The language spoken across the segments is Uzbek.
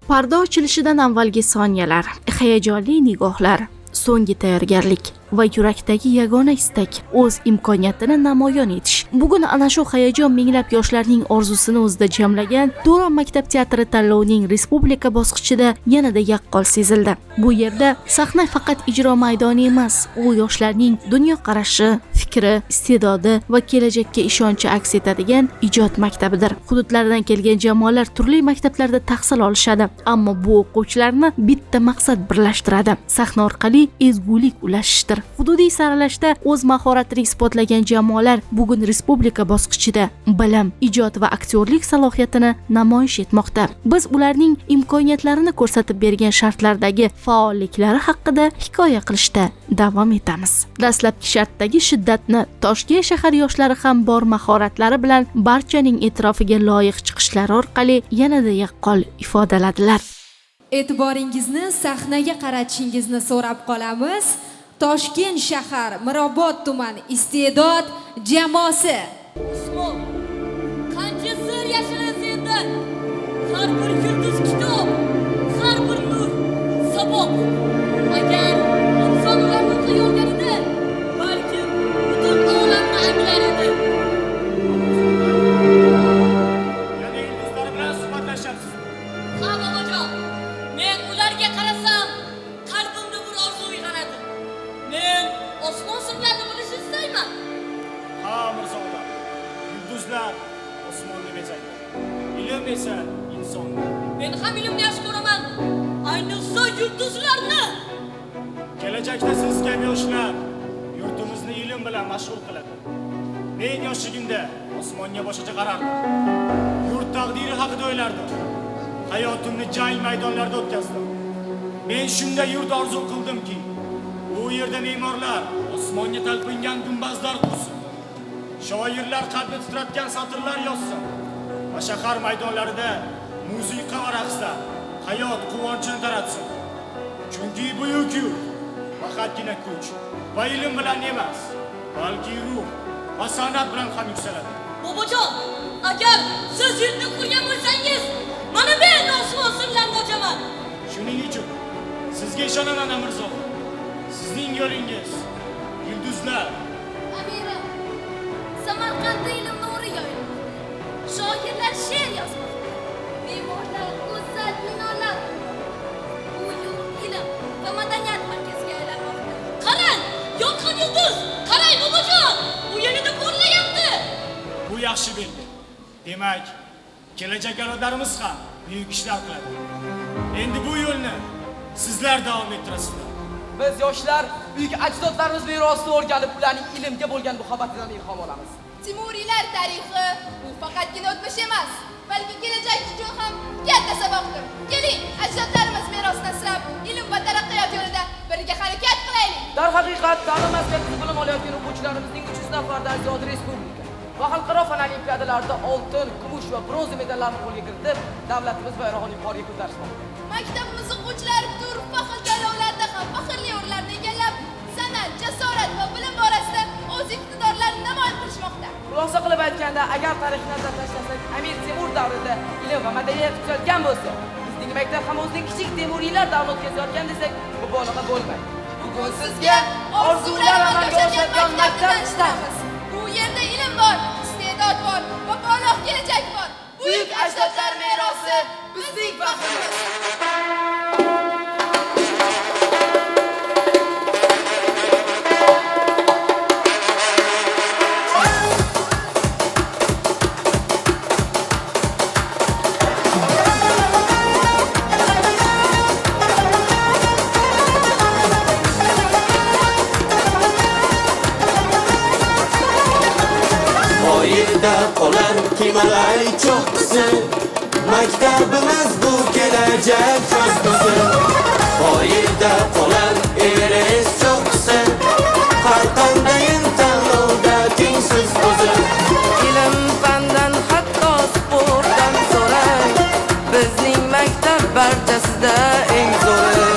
Parda ochilishidan avvalgi soniyalar, hayajonli nigohlar, so'nggi tayyorgarlik va yurakdagi yagona istak o'z imkoniyatini namoyon etish. Bugun ana shu hayajon minglab yoshlarning orzusini o'zida jamlagan Turon maktab teatri tanlovining respublika bosqichida yanada yaqqol sezildi. Bu yerda sahna faqat ijro maydoni emas, u yoshlarning dunyoqarashi, fikri, iste'dodi va kelajakka ishonchi aks etadigan ijod maktabidir. Hududlardan kelgan jamoalar turli maktablarda tahsil olishadi, ammo bu o'quvchilarni bitta maqsad birlashtiradi: sahna orqali ezgulik ulashishdir. Hududiy saralashda o'z mahoratini isbotlagan jamoalar bugun respublika bosqichida bilim, ijod va aktyorlik salohiyatini namoyish etmoqda. Biz ularning imkoniyatlarini ko'rsatib bergan shartlardagi faolliklari haqida hikoya qilishda davom etamiz. Dastlabki shartdagi shiddatni Toshkent shahar yoshlari ham bor mahoratlari bilan barchaning e'tirofiga loyiq chiqishlari orqali yanada yaqqol ifodaladilar. E'tiboringizni sahnaga qaratishingizni so'rab qolamiz. Toshkent shahar Mirobod tuman iste'dod jamoasi. Usmon, qancha sir yashirin sendan. Har bir yulduz kitob, har bir nur saboq. Agar inson ularni o'qiganida, balkim butun olamni anglar edi. Yana yulduzlar bilan suhbatlashyapsiz. Ha, bobojon. Men ularga qarasam, qalbimda bir orzu uyg'onadi. Men osmon sirlarini bilishni istayman. Ha, mirzolar. Yulduzlar osmonni bezaydi. Ilm esa insonni. Men ham ilmni yaxshi ko'raman. Ayniqsa yulduzlarni. Kelajakda siz kabi yoshlar yurtimizni ilm bilan mashg'ul qiladi. Men yoshligimda osmonga boshqacha qarardim. Yurt taqdiri haqida o'ylardim. Hayotimni jang maydonlarida o'tkazdim. Men shunday yurt orzu qildimki, u yerda me'morlar osmonga talpingan gumbazlar qursin. Shoirlar qalbni titratgan satrlar yozsin. Va shahar maydonlarida musiqa va raqslar hayot quvonchini taratsin. Chunki buyuk yurt faqatgina kuch va ilm bilan emas, balki ruh va san'at bilan ham yuksaladi. Bobojon, agar siz yurtni qurgan bo'lsangiz, mana men osmon sirlarini ochaman. Shuning uchun sizga ishonaman Amirzo. Sizning yo'lingiz yulduzlar. Amira, Samarqandda ilm nuri yoyilmoqda. Shoirlar she'r yozmoqda. Me'morlar go'zal binolar. Bu yurt ilm va madaniyat markaziga aylanmoqda. Qarang, yotgan yulduz. Qarang bobojon, u yerida porlayapti. Bu yaxshi belgi. Demak, kelajak avlodlarimiz ham buyuk ishlar qiladi. Endi bu yo'lni sizlar davom ettirasizlar. Biz yoshlar buyuk ajdodlarimiz merosini o'rganib, ularning ilmga bo'lgan muhabbatidan ilhom olamiz. Timuriylar tarixi bu faqatgina o'tmish emas, balki kelajak uchun ham katta sababdir. Keling, ajdodlarimiz merosini asrab, ilm va taraqqiyot yo'lida birga harakat qilaylik. Darhaqiqat, ta'lim markazida bilim olayotgan o'quvchilarimizning 300 nafardan ziyod respublika va xalqaro fan olimpiadalarida oltin, kumush va bronza medallarni qo'lga kiritib, davlatimiz bayrog'ini yuqoriga ko'tarishmoqda. Maktabimiz o'quvchilari turfa xil tanlovlarda ham faxrli o'rinlarni egallab, san'at, jasorat va bilim borasida o'z iqtidorlarini namoyon qilishmoqda. Xulosa qilib aytganda, agar tarixni nazarda tashlasak, Amir Temur davrida ilm va madaniyat yuksalgan bo'lsa, bizning maktab ham o'zining kichik temuriylar davrini o'tkazayotgan desak, mubolag'a bo'lmaydi. Bugun sizga orzular amalga oshadigan maktabdan ishtamiz. Bu yerda ilm bor, iste'dod bor va porloq kelajak bor. Buyuk ajdodlar merosi bizning faxrimiz. Qo'lan kimalay cho'qqisi, maktabimiz bu kelajak cho'qqisi. Qo'yida qo'lan Everest cho'qqisi, har qanday tanlovda tengsiz o'zi. Ilm fandan hatto sportdan so'rang, bizning maktab barchasida eng zo'ri.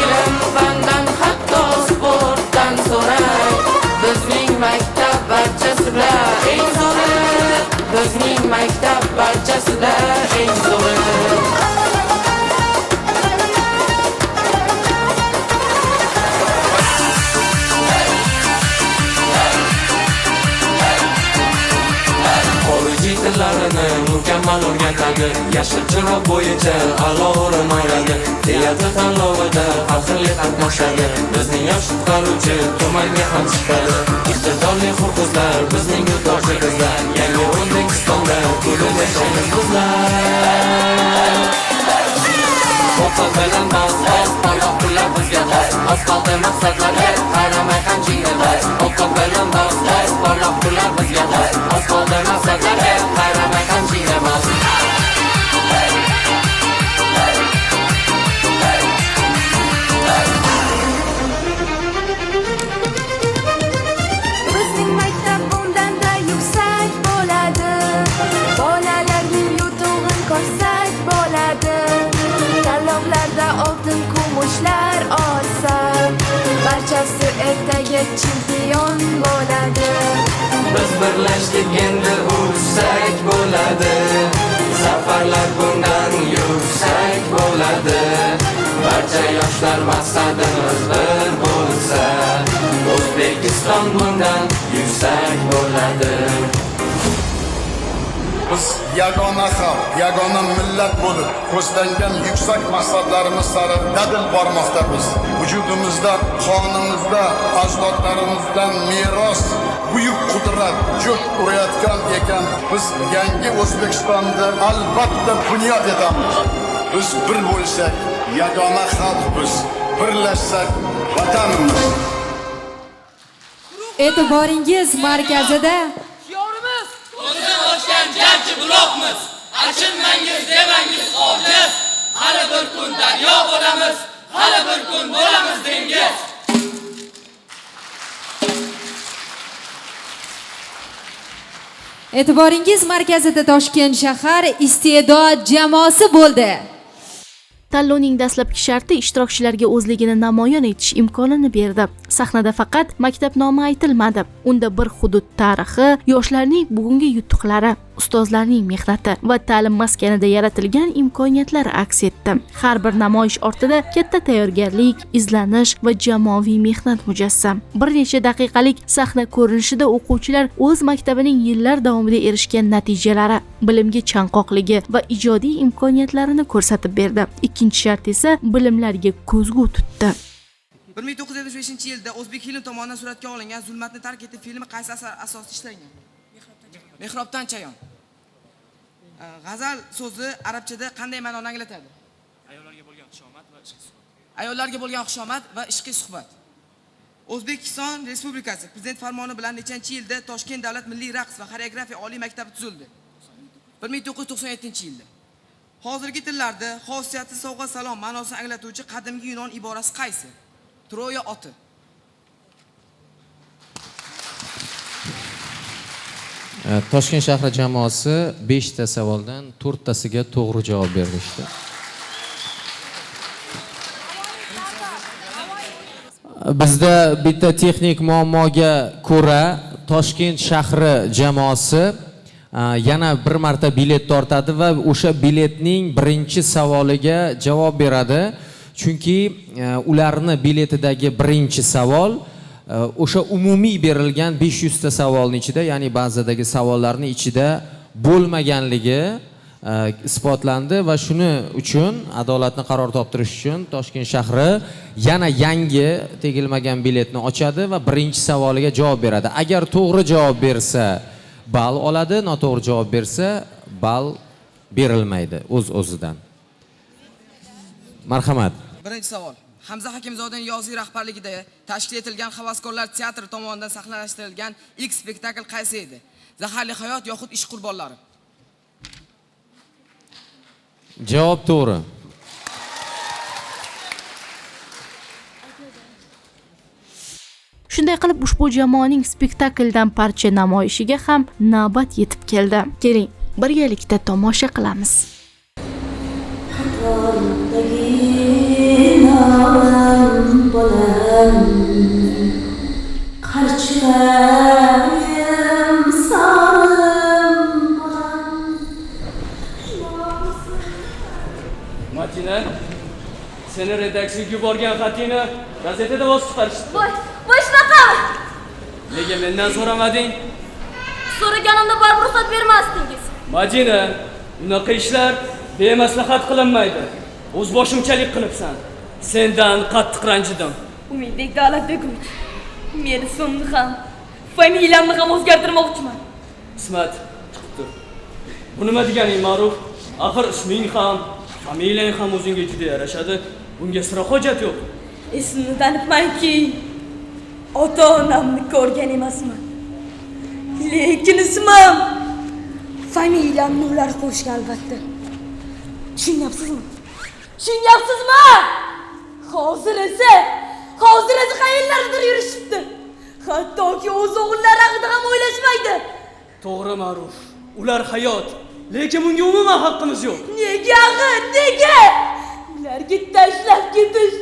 Ilm fandan hatto sportdan so'rang, bizning maktab barchasida eng zo'ri. Bizning maktab barchasida eng zo'ri. o'rgatadi. Yashil chiroq bo'yicha a'lo o'rin oladi. Teatr tanlovida har xilli qatnashadi. Bizning yosh qutqaruvchi tumanga ham chiqadi. Iqtidorli xurqizlar bizning yurtdoshi qizlar. Yangi O'zbekistonda kulib yashaymiz bizlar. O'qib bilan bas, parlaq pullar bizga xos. Asfaltda maqsadlarga qaramay qanchaga bas. O'qib bilan bas, parlaq pullar bizga xos. Asfaltda maqsadlarga qaramay qanchaga bas. Bizning maktab bundan-da yuksak bo'ladi. Bolalarning yutug'in ko'rsak bo'ladi. Tanlovlarda oltin kumushlar olsa, barchasi ertaga chempion bo'ladi. Biz birlashdik endi ursak bo'ladi. Zafarlar bundan yuksak bo'ladi. Barcha yoshlar maqsadimiz bir bo'lsa, O'zbekiston bundan yuksak bo'ladi. Biz yagona xalq, yagona millat bo'lib, ko'zlangan yuksak maqsadlarimiz sari dadil bormoqdamiz. Vujudimizda, qonimizda ajdodlarimizdan meros buyuk qudrat jo'sh urayotgan ekan. Biz yangi O'zbekistonda albatta bunyod etamiz. Biz bir bo'lsak, yagona xalqmiz. Birlashsak vatanimiz. E'tiboringiz markazida Shiorimiz O'zidan oshgan jarchi buloqmiz. Achinmangiz demangiz ojiz. Hali bir kun daryo bo'lamiz. Hali bir kun bo'lamiz dengiz. E'tiboringiz markazida Toshkent shahar iste'dod jamoasi bo'ldi. Tanlovning dastlabki sharti ishtirokchilarga o'zligini namoyon etish imkonini berdi. Sahnada faqat maktab nomi aytilmadi. Unda bir hudud tarixi, yoshlarning bugungi yutuqlari, ustozlarning mehnati va ta'lim maskanida yaratilgan imkoniyatlar aks etdi. Har bir namoyish ortida katta tayyorgarlik, izlanish va jamoaviy mehnat mujassam. Bir necha daqiqalik sahna ko'rinishida o'quvchilar o'z maktabining yillar davomida erishgan natijalari, bilimga chanqoqligi va ijodiy imkoniyatlarini ko'rsatib berdi. Ikkinchi shart esa bilimlarga ko'zgu tutdi. 1975-yilda O'zbek film tomonidan suratga olingan Zulmatni tark etib filmi qaysi asar asosida ishlangan? Mehrobdan chayon. G'azal so'zi arabchada qanday ma'noni anglatadi? Ayollarga bo'lgan xushomat va ishqi suhbat. Ayollarga bo'lgan xushomat va ishqiy suhbat. O'zbekiston Respublikasi Prezident farmoni bilan nechanchi yilda Toshkent davlat milliy raqs va xoreografiya oliy maktabi tuzildi? 1997-yilda. Hozirgi tillarda xosiyati sovg'a salom ma'nosini anglatuvchi qadimgi yunon iborasi qaysi? Troya oti. Toshkent shahri jamoasi 5 ta savoldan 4 tasiga to'g'ri javob berishdi. Bizda bitta texnik muammoga ko'ra Toshkent shahri jamoasi yana bir marta bilet tortadi va o'sha biletning birinchi savoliga javob beradi. Chunki ularni biletidagi birinchi savol o'sha umumiy berilgan 500 ta savolning ichida, ya'ni ba'zidagi savollarning ichida bo'lmaganligi isbotlandi va shuning uchun adolatni qaror toptirish uchun Toshkent shahri yana yangi tegilmagan biletni ochadi va birinchi savoliga javob beradi. Agar to'g'ri javob bersa ball oladi, noto'g'ri javob bersa ball berilmaydi o'z-o'zidan. Marhamat. Birinchi savol. Hamza Hakimzodaning yoziy rahbarligida tashkil etilgan Havaskorlar teatri tomonidan sahnalashtirilgan ilk spektakl qaysi edi? Zaharli hayot yoxud ish qurbonlari? Javob to'g'ri. Shunday qilib ushbu jamoaning spektakldan parcha namoyishiga ham navbat yetib keldi. Keling, birgalikda tomosha qilamiz. Matina, seni redaksiyaga yuborgan xatingni gazetada bosib chiqarishdi. Boshqa. Nega mendan so'ramading? So'raganimda baribir ruxsat bermasdingiz. Matina, Bunaqa ishlar bemaslahat qilinmaydi. O'zboshimchalik qilibsan. Sendan qattiq ranjidim. Umiddek Davlatbekovich, meni so'mni ham, familiyamni ham o'zgartirmoqchiman. Ismat, chiqib tur. Bu nima deganing, Ma'ruf? Axir isming ham, familiyang ham o'zingga juda yarashadi. Bunga sira hojat yo'q. Esimni tanibmanki, ota-onamni ko'rgan emasman. Lekin ismim, familiyamni ular qo'shgan albatta. Tushunyapsizmi? Tushunyapsizmi? Hozir esa qayerlardadir yurishibdi. Hattoki o'z o'g'illari haqida ham o'ylashmaydi. To'g'ri, Ma'ruf. Ular hayot, lekin bunga umuman haqqimiz yo'q. Nega axir? Nega? Ularga tashlab ketish,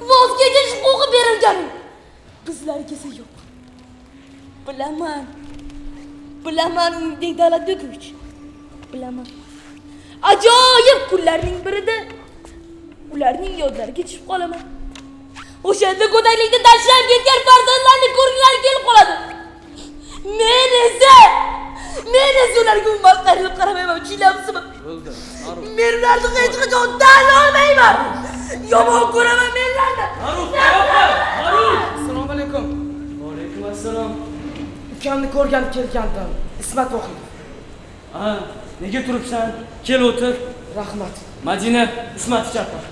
voz kechish huquqi berilgan. Bizlarga esa yo'q. Bilaman, Umiddek Davlatbekovich. Bilaman. Ajoyib kunlarning birida ularning yodlariga tushib qolaman. O'shanda go'daklikda tashlab ketgan farzandlarni ko'ringlar kelib qoladi. Men esa ularga umuman qayrilib qaramayman, tushunyapsizmi? Bo'ldi. Men ularni hech qachon tan olmayman. Yomon ko'raman men ularni. Ma'ruf! Assalomu alaykum. Va alaykum assalom. Ukamni ko'rgani kelgandim. Ismat Vohidov. Ha, nega turibsan? Kel o'tir. Rahmat. Madina, Ismatni chaqir.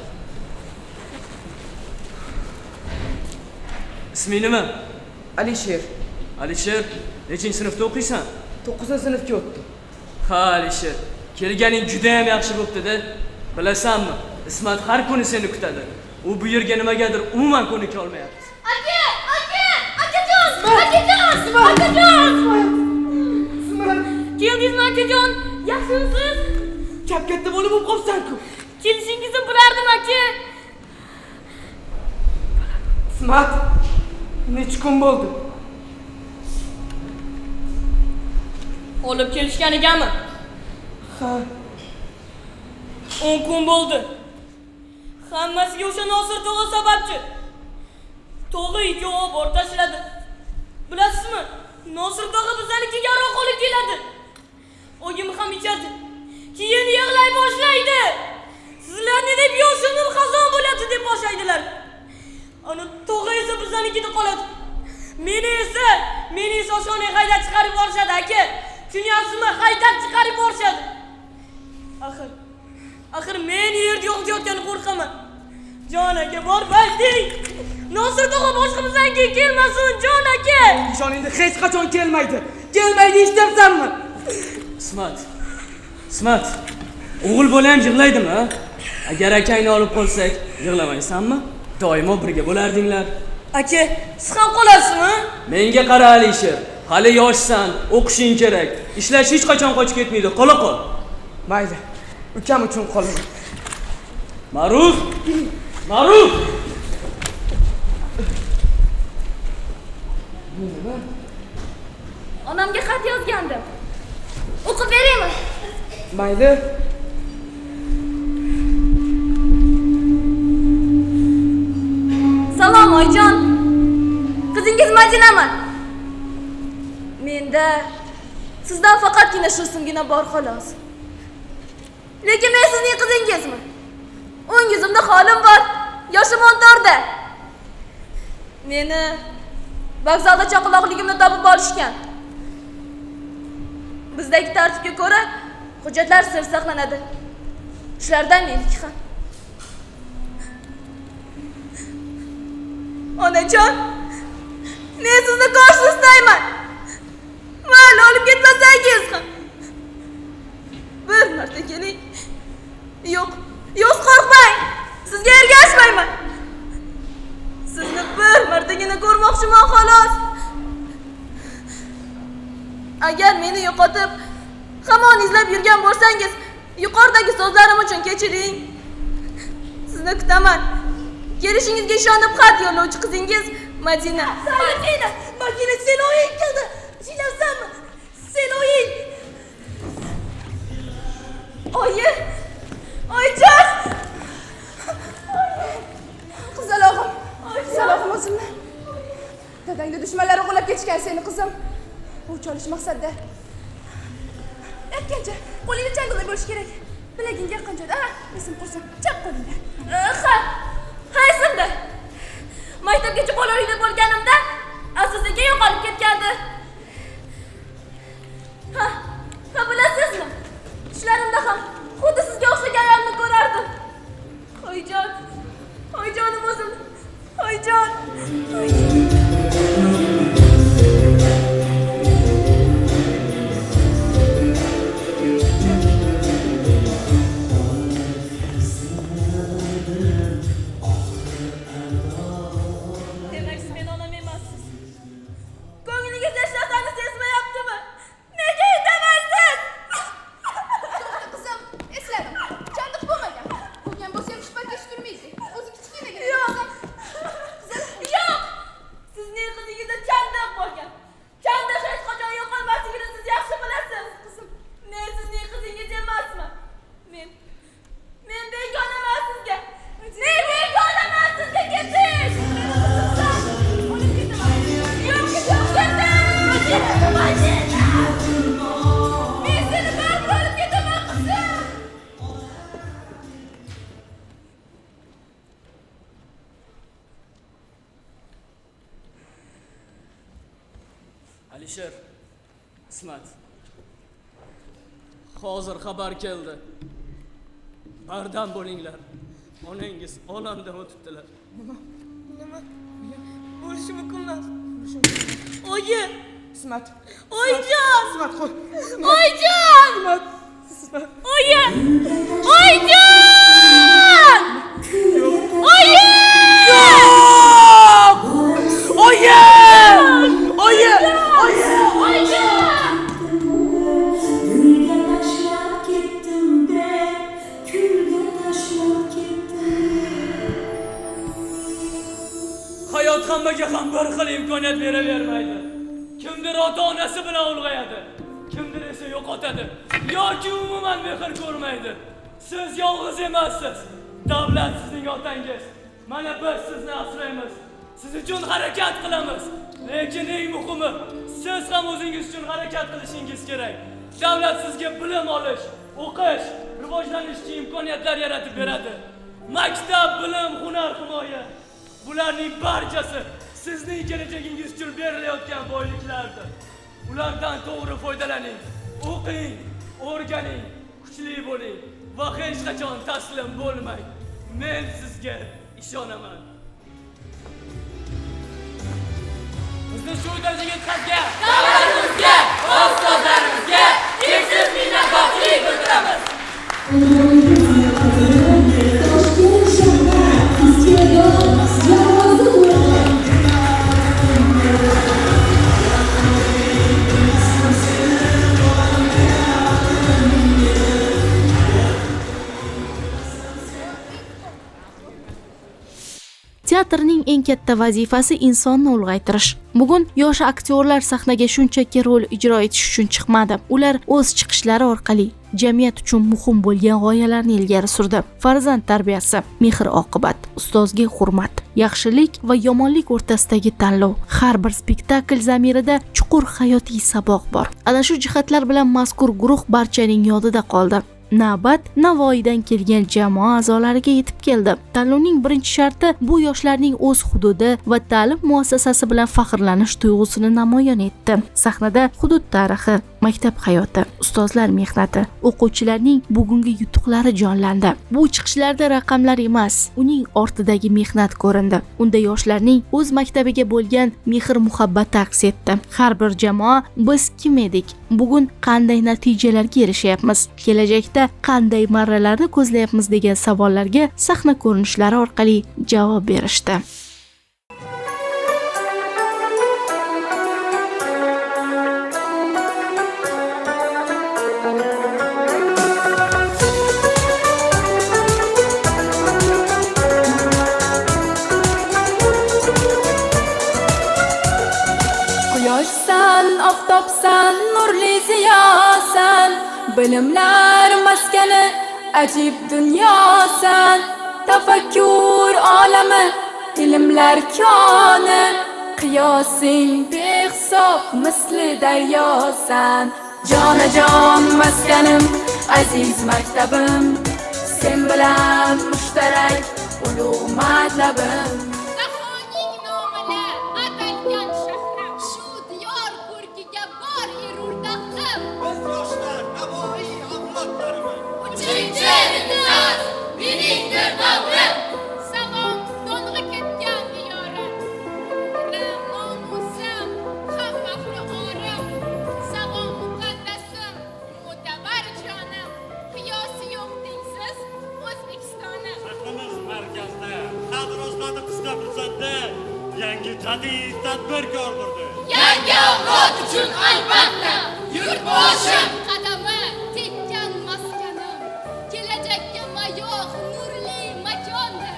Isming nima? Alisher. Alisher, nechinchi sinfda o'qiysan? 9-sinfga o'tdim. Ha, Alisher, kelganing juda ham yaxshi bo'pti-da. Bilasanmi? Ismat har kuni seni kutadi. U bu yerga nimagadir umuman ko'nika olmayapti. Akajon! Keldingizmi, akajon? Yaxshimisiz? Kap-katta bo'lib qolibsan-ku. Kelishingizni bilardim, aka. Ismat, necha kun bo'ldi? Olib kelishgan ekanmi? Ha. 10 kun bo'ldi. Hammasiga o'sha Nosir tog'a sababchi. Tog'a ikkovi bor tashladi. Bilasizmi? Nosir tog'a bizanikiga aroq olib keladi. O'g'im ham ichadi. Keyin yig'lay boshlaydi. Sizlarni deb yoshimni xazon bo'ladi deb boshlaydilar. Ana tog'a esa bizanikida qoladi. Meni esa oshxonaga haydab chiqarib borishadi, aka. Tushunyapsizmi? Haydab chiqarib borishadi. Axir men yerda yo'qotayotgan qo'rqaman. Jon aka, bor bayting. Nosir tog'a boshqa bizanga kelmasin, jon aka. Ishoningda hech qachon kelmaydi. Kelmaydi, eshityapsanmi? Ismat. O'g'il bola ham yig'laydimi, ha? Agar akangni olib qolsak, yig'lamaysanmi? Doimo birga bo'lardinglar. Aka, siz ham qolasizmi? Menga qara, Alisher. Hali yoshsan, o'qishing kerak. Ishlash hech qachon qochib ketmaydi. Qola qol. Mayli. Ukam uchun qolaman. Ma'ruf! Onamga xat yozgandim. O'qib beraymi? Mayli. Salom oyijon. Qizingiz Madinaman. Menda sizdan faqatgina shu simgina bor xolos. Lekin men sizning qizingizman. 10 yuzimda holim bor. Yoshim 14da. Meni vokzalda chaqaloqligimni topib olishgan. Bizdagi tartibga ko'ra hujjatlar sir saqlanadi. Shulardan meniki ham. Onajon, men sizni qarshi istayman. Mayli, olib ketmasangiz ham. Bir marta keling. Yo'q, qo'rqmang. Sizga ergashmayman. Sizni bir martagina ko'rmoqchiman xolos. Agar meni yo'qotib, hamon izlab yurgan bo'lsangiz, yuqoridagi so'zlarim uchun kechiring. Sizni kutaman. Kelishingizga ishonib xat yo'llovchi qizingiz Madina. Madina, sen o'yin qildi. Tushunasanmi? Sen o'yin. Oyijon. Qizalog'im. Salom o'zimni. Dadangni dushmanlari qo'lab ketishgan seni qizim. O'ch olish maqsadida. aytgancha qo'lingda chandiqli bo'lishi kerak. Bilagingga yaqin joyda. Esim qursin. Chap qo'lingda. Ha, esimda. Maktabgacha qo'l o'rnida bo'lganimda asosiga yo'qolib ketgandi. Ha, bilasizmi? Tushlarimda ham xuddi sizga o'xshagan ayolni ko'rardim. Hoyjonim o'zim. Hoyjon. Demak, siz meni onam emassiz. Ko'nglingiz yashlasangiz sezmayaptimi? Nega indamaysiz? To'xta qizim, esladim. Chandiq bo'lmagan. Bo'lgan bo'lsa ham shipatga turmaydi. O'zi kichkinagina. Yo'q. Sizning qizingizda chandiq bo'lgan. Chandiq hech qachon yo'qolmasligini siz yaxshi bilasiz. Qizim, men sizning qizingiz emasman. Men begonaman sizga. Men begonaman sizga keting. O'lib ketaman. Yo'q, keting. Men seni baribir olib ketaman qizim. Alisher, Ismat. Hozir xabar keldi. Bardam bo'linglar. Onangiz olamdan o'tibdilar. Nima? Bo'lishi mumkin emas. Oyi! Ismat. Oyijon! Ismat, qo'y. Oyijon! Ismat. Oyi! Oyijon! Oyi! Hayot hammaga ham bir xil imkoniyat beravermaydi. Kimdir ota-onasi bilan ulg'ayadi, kimdir esa yo'qotadi yoki umuman mehr ko'rmaydi. Siz yolg'iz emassiz. Davlat sizning otangiz. Mana biz sizni asraymiz. Siz uchun harakat qilamiz. Lekin eng muhimi, siz ham o'zingiz uchun harakat qilishingiz kerak. Davlat sizga bilim olish, o'qish, rivojlanishga imkoniyatlar yaratib beradi. Maktab, bilim, hunar, himoya. Bularning barchasi sizning kelajagingiz uchun berilayotgan boyliklardir. Ulardan to'g'ri foydalaning. O'qing, o'rganing, kuchli bo'ling va hech qachon taslim bo'lmang. Men sizga ishonaman. Bizni shu darajaga yetkazgan davlatimizga, ustozlarimizga cheksiz minnatdorchilik bildiramiz. Teatrning eng katta vazifasi insonni ulg'aytirish. Bugun yosh aktyorlar sahnaga shunchaki rol ijro etish uchun chiqmadi. Ular o'z chiqishlari orqali jamiyat uchun muhim bo'lgan g'oyalarni ilgari surdi. Farzand tarbiyasi, mehr-oqibat, ustozga hurmat, yaxshilik va yomonlik o'rtasidagi tanlov. Har bir spektakl zamirida chuqur hayotiy saboq bor. Ana shu jihatlar bilan mazkur guruh barchaning yodida qoldi. Navbat Navoiydan kelgan jamoa a'zolariga yetib keldi. Tanlovning birinchi sharti bu yoshlarning o'z hududi va ta'lim muassasasi bilan faxrlanish tuyg'usini namoyon etdi. Sahnada hudud tarixi, maktab hayoti, ustozlar mehnati, o'quvchilarning bugungi yutuqlari jonlandi. Bu chiqishlarda raqamlar emas, uning ortidagi mehnat ko'rindi. Unda yoshlarning o'z maktabiga bo'lgan mehr-muhabbati aks etdi. Har bir jamoa biz kim edik? Bugun qanday natijalarga erishayapmiz? Kelajakda qanday marralarni ko'zlayapmiz degan savollarga sahna ko'rinishlari orqali javob berishdi. Quyoshsan, oftobsan, nurli ziyosan, bilimlar maskani, ajib dunyosan, tafakkur olami, ilmlar koni, qiyosing behisob misli daryosan, jonajon maskanim, aziz maktabim, sen bilan mushtarak ulug' matlabim. Jahonning nomini atalgan shahrim, shu diyor ko'rkiga bor erur daxlim. Biz yoshlar Navoiy avlodlarimiz. Uchinchi imtiyoz meningdir davrim. Salom to'ng'i ketgan diyorim. Nurrim, nomusim, ham bahri orim. Salom muqaddasim, mo'tabar jonim. Qiyosi yo'q tengsiz O'zbekistonim. Shahrimiz markazda qadriyatlarni qisqa fursatda yangi jadid tadbir ko'rdirdi. Yangi avlod uchun albatta yurtboshim qadami tekkan maskanim, kelajakka mayoq nurli makondir.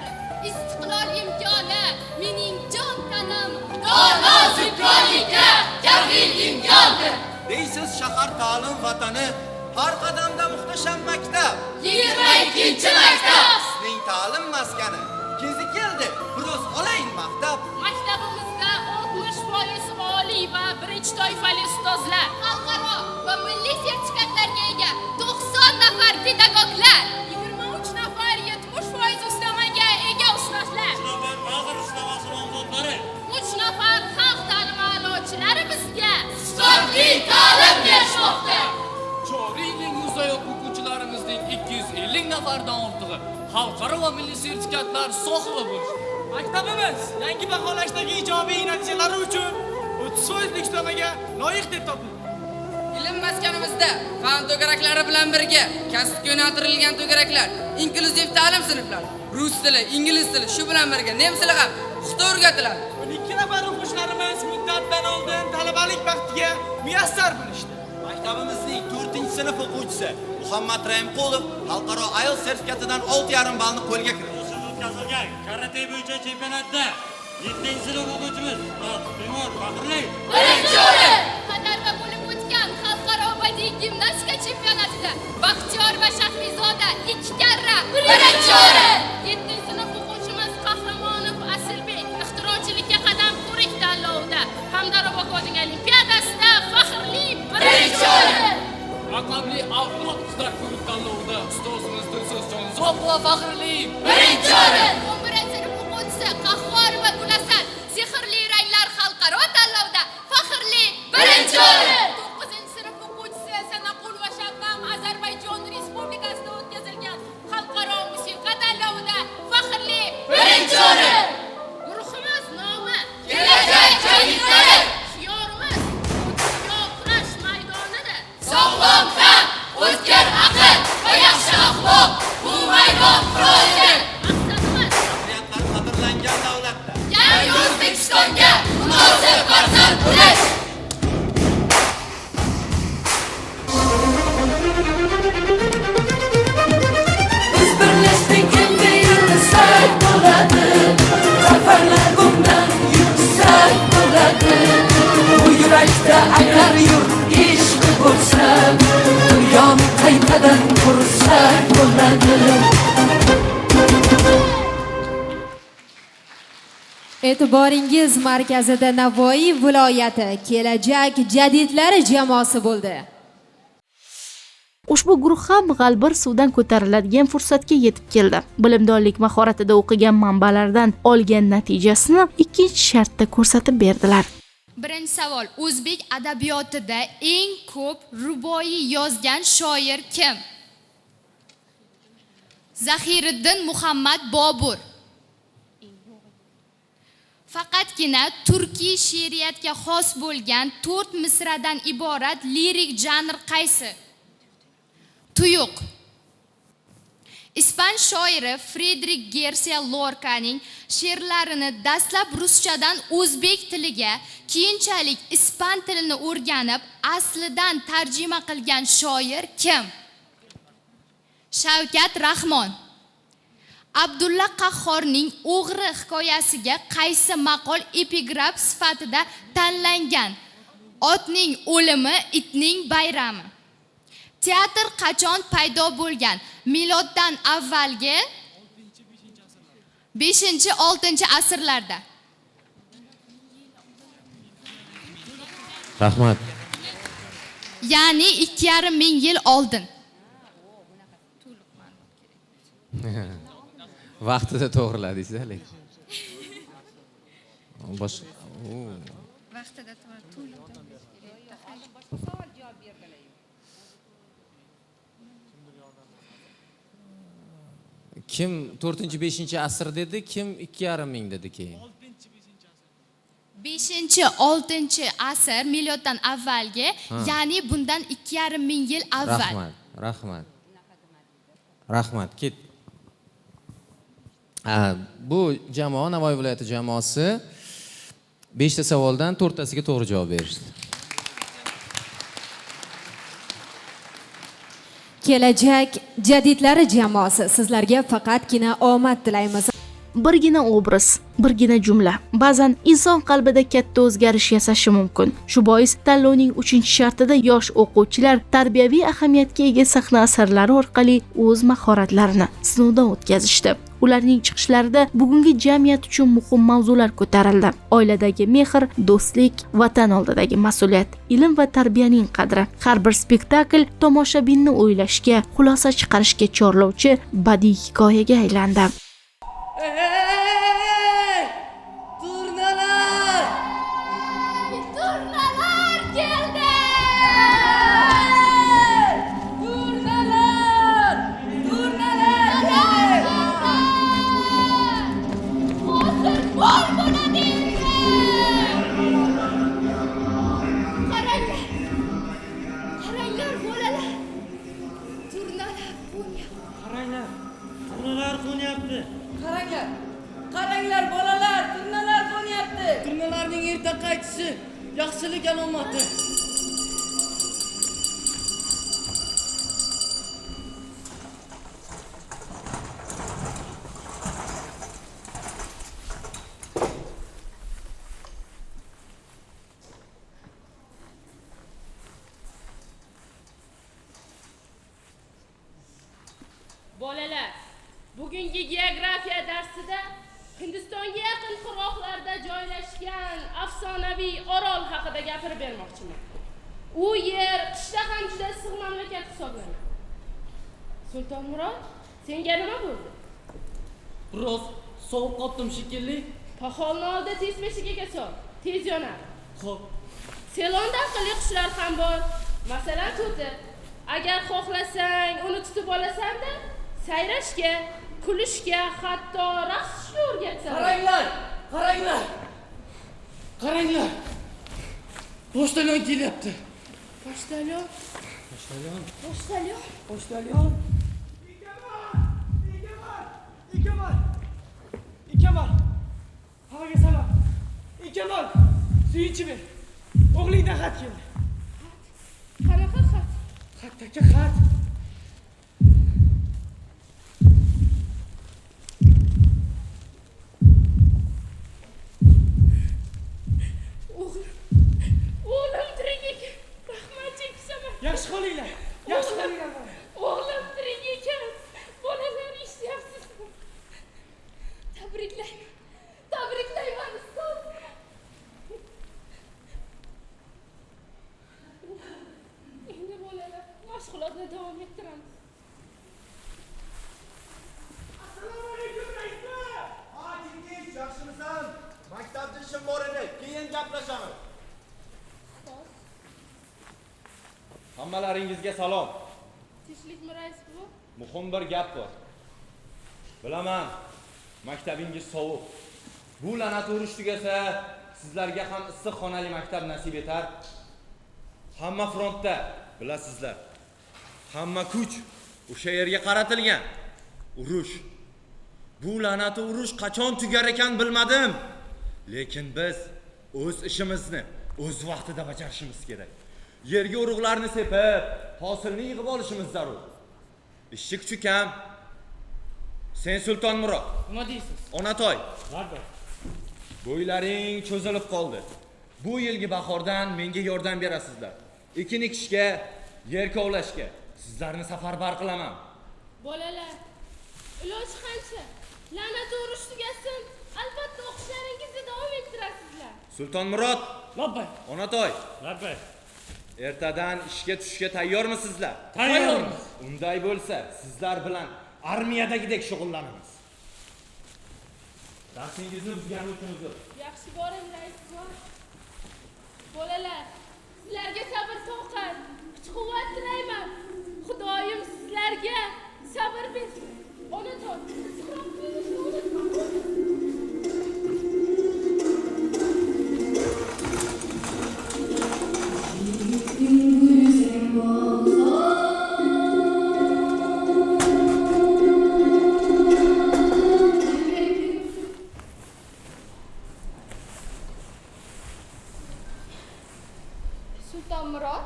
Istiqlol imkoni mening jon tanim, dono zikronlikka kafil imkondir. Deysiz shahar ta'lim vatani, har qadamda muhtasham maktab. 22 maktab Sizning ta'lim maskani. Kezi keldi, biroz olayin maktab. maktabimizda 60% oliy va birinchi toifali ustozlar, xalqaro va milliy sertifikatlarga ega 90 nafar pedagoglar, 23 nafar 70% ustamaga ega ustozlar, Vazir ustamasi nomzodlari. 3 nafar xalq ta'limi a'lochilari bizga sifatli ta'lim berishmoqda. Joriy yilning yuzayoq o'quvchilarimizning 250 nafardan ortig'i xalqaro va milliy sertifikatlar sohibi bo'lishdi. Maktabimiz yangi baholashdagi ijobiy natijalari uchun 30% ustamaga loyiq deb topildi. Ilm maskanimizda fan to'garaklari bilan birga kasbga yo'naltirilgan to'garaklar, inklyuziv ta'lim sinflari, rus tili, ingliz tili, shu bilan birga nemis tili ham puxta o'rgatiladi. 12 nafar o'quvchilarimiz muddatdan oldin talabalik vaqtiga muyassar bo'lishdi. Maktabimizning 4-sinf o'quvchisi Muhammad Rahimqulov xalqaro IELTS sertifikatidan 6,5 ballni qo'lga kiritdi. O'tkazilgan karate bo'yicha chempionatda 7-sinf o'quvchimiz Timur Faxriy Birinchi o'rin. Qatarda bo'lib o'tgan xalqaro badiiy gimnastika chempionatida Baxtiyor va Shahrizoda 2 karra birinchi o'rin. 7-sinf o'quvchimiz Qahramonov Asilbek ixtirochilikka qadam ko'rik tanlovida hamda Robotning olimpiadasida faxrli birinchi o'rin. Raqamli avlod qizlar ko'rik tanlovida ustozimiz Dilso'z Jonzobova faxrli Birinchi o'rin. 11-sinf o'quvchisi Qahhor va Gulasal sehrli ranglar xalqaro tanlovda faxrli birinchi o'rin. 9-sinf o'quvchisi Sanaqul va Shabnam Ozarbayjon Respublikasida o'tkazilgan xalqaro musiqa tanlovida faxrli birinchi o'rin. Guruhimiz nomi kelajak jadidlari. Shiorimiz kurash maydonida sog'lom tan, o'tkir aql va yaxshi axloq bu maydon quroldir. Maqsadimiz Qadriyatlar qadrlangan davlatda yangi O'zbekistonga munosib farzand bo'lish. Biz birlashdik endi yursak bo'ladi, zafarlar bundan yuksak bo'ladi. Bu yurakda agar yurt ishqi bo'lsa, dunyoni qaytadan qursak bo'ladi. E'tiboringiz markazida Navoiy viloyati kelajak jadidlari jamoasi bo'ldi. Ushbu guruh ham g'albir suvdan ko'tariladigan fursatga yetib keldi. Bilimdonlik mahoratida o'qigan manbalardan olgan natijasini ikkinchi shartda ko'rsatib berdilar. Birinchi savol: o'zbek adabiyotida eng ko'p ruboiy yozgan shoir kim? Zahiriddin Muhammad Bobur. Faqatgina turkiy she'riyatga xos bo'lgan 4 misradan iborat lirik janr qaysi? Tuyuq. Ispan shoiri Friedrich Garcia Lorcaning she'rlarini dastlab ruschadan o'zbek tiliga, keyinchalik ispan tilini o'rganib, aslidan tarjima qilgan shoir kim? Shavkat Rahmon. Abdulla Qahhorning O'g'ri hikoyasiga qaysi maqol epigraf sifatida tanlangan? Otning o'limi, itning bayrami. Teatr qachon paydo bo'lgan? Miloddan avvalgi 5-6 asrlarda. Rahmat. ya'ni 2,5 ming yil oldin. Vaqtida to'g'riladingiz lekin. Boshqa. Vaqtida to'g'ri. Kim 4-5 asr dedi, kim 2,5 ming dedi keyin. 5-6 asr miloddan avvalgi, ya'ni bundan 2,5 ming yil avval. Rahmat, ket. Bu jamoa Navoiy viloyati jamoasi 5 ta savoldan 4 tasiga to'g'ri javob berishdi. Kelajak jadidlari jamoasi sizlarga faqatgina omad tilaymiz. Birgina obraz, birgina jumla ba'zan inson qalbida katta o'zgarish yasashi mumkin. Shu bois tanlovning 3-shartida yosh o'quvchilar tarbiyaviy ahamiyatga ega sahna asarlari orqali o'z mahoratlarini sinovdan o'tkazishdi. Ularning chiqishlarida bugungi jamiyat uchun muhim mavzular ko'tarildi. Oiladagi mehr, do'stlik, vatan oldidagi mas'uliyat, ilm va tarbiyaning qadri. Har bir spektakl tomoshabinni o'ylashga, xulosa chiqarishga chorlovchi badiiy hikoyaga aylandi. Turnalar! Turnalar keldi! Turnalar! Turnalar keldi! Hozir bor bo'ladi! Qaranglar! Qaranglar bolalar! Turnalar qo'nyapti. Turnalar qo'nyapti. Qaranglar bolalar, turnalar qo'nyapti. Turnalarning erta qaytishi yaxshilik alomati. Bolalar, bugungi geografiya darsida Hindistonga yaqin qirg'oqlarda joylashgan afsonaviy orol haqida gapirib bermoqchiman. U yer qishda ham juda issiq mamlakat hisoblanadi. Sulton Murod, senga nima bo'ldi? Biroz sovuq qotdim shekilli. Paxolni oldi tez peshigaga sol, tez yonadi. Xo'p. Selonda aqlli qushlar ham bor. Masalan, to'ti. Agar xohlasang, uni tutib olasan-da, sayrashga, kulishga, hatto raqsga o'rgatsan. Qaranglar. Pochtalyon kelyapti. Pochtalyon. Ikamal. Havaga salom. Ikamal, suv ichib ber. O'g'lingdan xat keldi. Qanaqa xat? Xatdagi xat. O'g'lim tirik ekan. Rahmat chekishaman. Yaxshi qolinglar. O'g'lim tirik ekan. Bolalar eshityapsizmi? Tabriklayman ustoz. Endi bolalar mashg'ulotni davom ettiramiz. Assalomu alaykum raislar. Jingiz, yaxshimisan? Maktabda ishim bor edi, keyin gaplashamiz. Hammalaringizga salom. Tinchlikmi rais bu? Muhim bir gap bor. Bilaman, maktabingiz sovuq. Bu la'nat urush tugasa, sizlarga ham issiq xonali maktab nasib etar. Hamma frontda, bilasizlar. Hamma kuch o'sha yerga qaratilgan. Urush. Bu la'nat urush qachon tugar ekan bilmadim. Lekin biz o'z ishimizni o'z vaqtida bajarishimiz kerak. Yerga urug'larni sepib, hosilni yig'ib olishimiz zarur. Ishchi kuchi kam. Sen Sulton Murod. Nima deysiz? Onatoy. Barbar. Bo'ylaring cho'zilib qoldi. Bu yilgi bahordan menga yordam berasizlar. Ekin ekishga, yer kovlashga sizlarni safarbar qilaman. Bolalar, iloji qancha? La'nat urush tugasin, albatta o'qishlaringizni davom ettirasizlar. Sulton Murod. Labbay. Onatoy. Labbay. Ertadan ishga tushishga tayyormisizlar? Tayyormiz. Unday bo'lsa, sizlar bilan armiyadagidek shug'ullanamiz. Darsingizni buzgani uchun uzr. Yaxshi boring, rais bor. Bolalar, sizlarga sabr toqat, kuch-quvvat tilayman. Xudoyim sizlarga sabr bersin. Onajon, Suhrob berishni unutmang. Sulton Murod,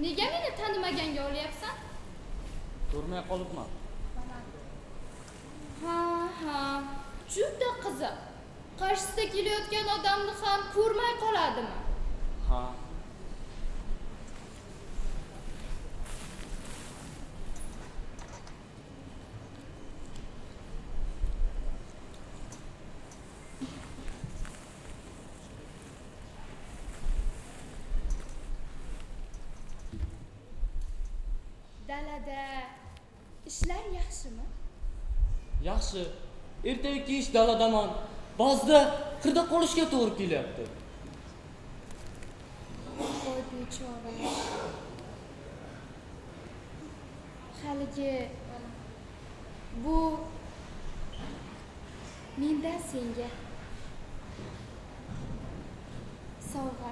nega meni tanimaganga olyapsan? Ko'rmay qolibman. Ha, juda qiziq. Qarshisida kelayotgan odamni ham ko'rmay qoladimi? Ha. Dalada ishlar yaxshimi? Yaxshi. Ertaga ish daladaman. Ba'zida qirda qolishga to'g'ri kelyapti. Voy bechora. Haligi bu mendan senga sovg'a.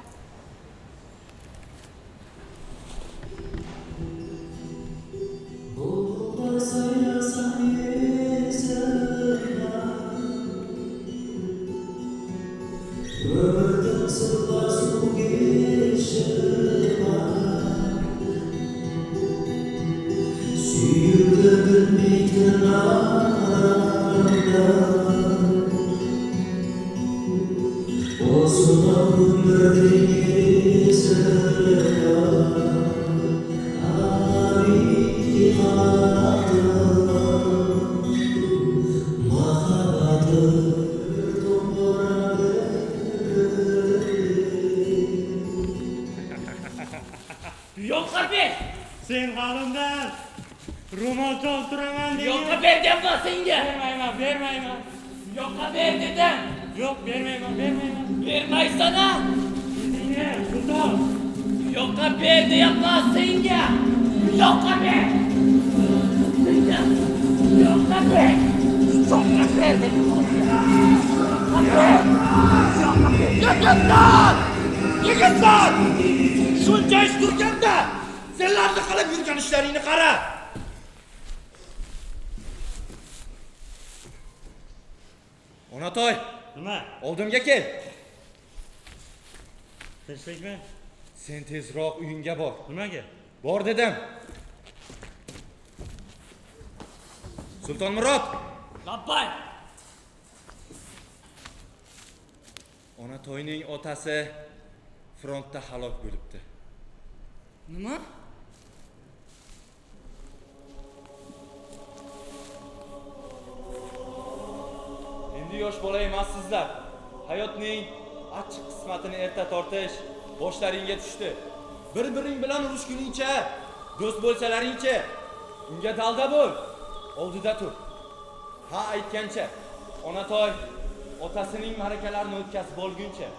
Yo'qqa ber. Sen halimdan ro'mol toltiraman dedim. Yo'qqa ber deyapman senga. Bermayman. Yo'qqa ber dedim. Yo'q, bermayman. Bermaysan-a? Dinle, Sulton. Yo'qqa ber deyapman senga. Yo'qqa ber. Yo'qqa ber. Yo'qqa ber dedim. Yigitlar! Shuncha ish turganda, senlarni qilib yurgan ishlaringni qara. Onatoy, Nima? oldimga kel. Tinchlikmi? Sen tezroq uyingga bor. Nimaga? Bor dedim. Sulton Murod, Labbay. Onatoyning otasi frontda halok bo'libdi. Nima? Endi yosh bola emassizlar. Hayotning achchiq qismatini erta tortish boshlaringga tushdi. Bir-biring bilan urushguningcha, do'st bo'lsalaringcha, unga dalda bo'l. Oldida tur. Ha aytgancha, Onatoy otasining ma'rakalarini o'tkazib olguncha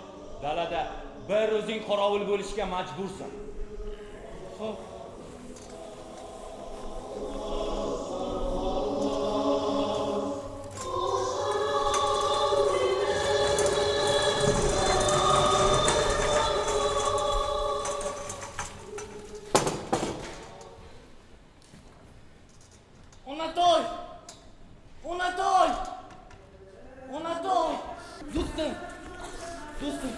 dalada bir o'zing qorovul bo'lishga majbursan. Xo'p. Onatoy! Do'stim.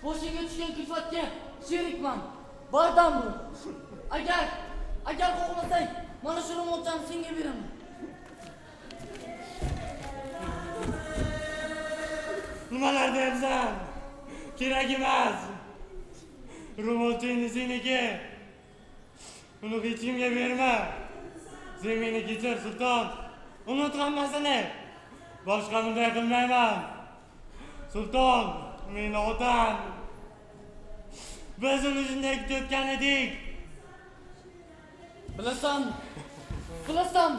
Boshingga tushgan kulfatga sherikman. Bardam bu. Agar xohlasang, mana shu ro'molchani senga beraman. Nimalar deyapsan? Kerak emas. Ro'molchangni seniki. Uni hech kimga berma. Sen meni kechir, Sulton. Unut hammasini. Boshqa bunday qilmayman. Sulton, meni otam. Biz uni shunday kutayotgan edik. Bilasan,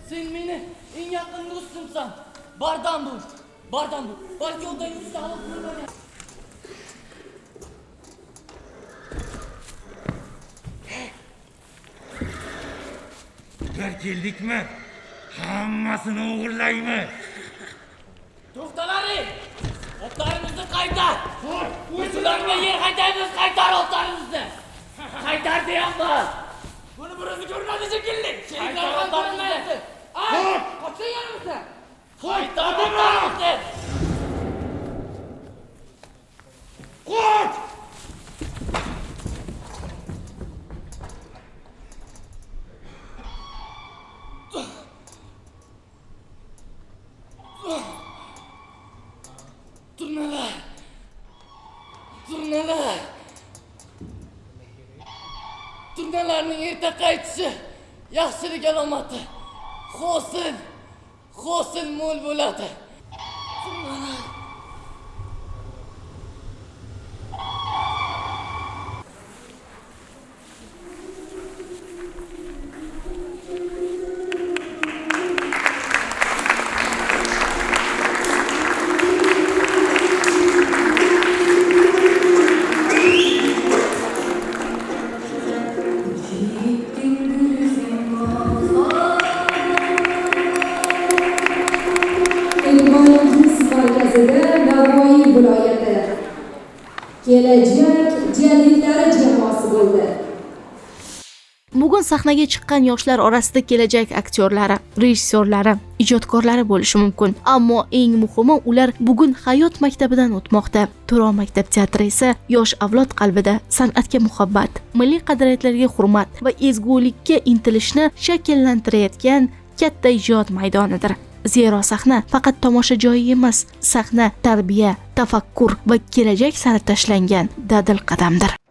sen meni eng yaqin do'stimsan. Bardam bo'l. Balki undan yuzta halok bo'lmagan. Bir keldikmi? Hammasini o'g'irlaymiz. To'xtalari! Otlarimizni qaytar! Biz ularga yer qaytaymiz, qaytar otlarimizni! Qaytar deyapman! Buni birozi ko'rmadi shekilli! Sheriklar ham ko'rmayapti! Ay! Qochsang yanimizda! Qaytar otlarimizni! Qoch! Turnalarning erta qaytishi yaxshilik alomati. Hosil mo'l bo'ladi. Navoiy viloyati kelajak jadidlari jamoasi bo'ldi. Bugun sahnaga chiqqan yoshlar orasida kelajak aktyorlari, rejissyorlari, ijodkorlari bo'lishi mumkin. Ammo eng muhimi ular bugun hayot maktabidan o'tmoqda. Turon maktab teatri esa yosh avlod qalbida san'atga muhabbat, milliy qadriyatlarga hurmat va ezgulikka intilishni shakllantirayotgan katta ijod maydonidir. Zero sahna faqat tomosha joyi emas, sahna tarbiya, tafakkur va kelajak sari tashlangan dadil qadamdir.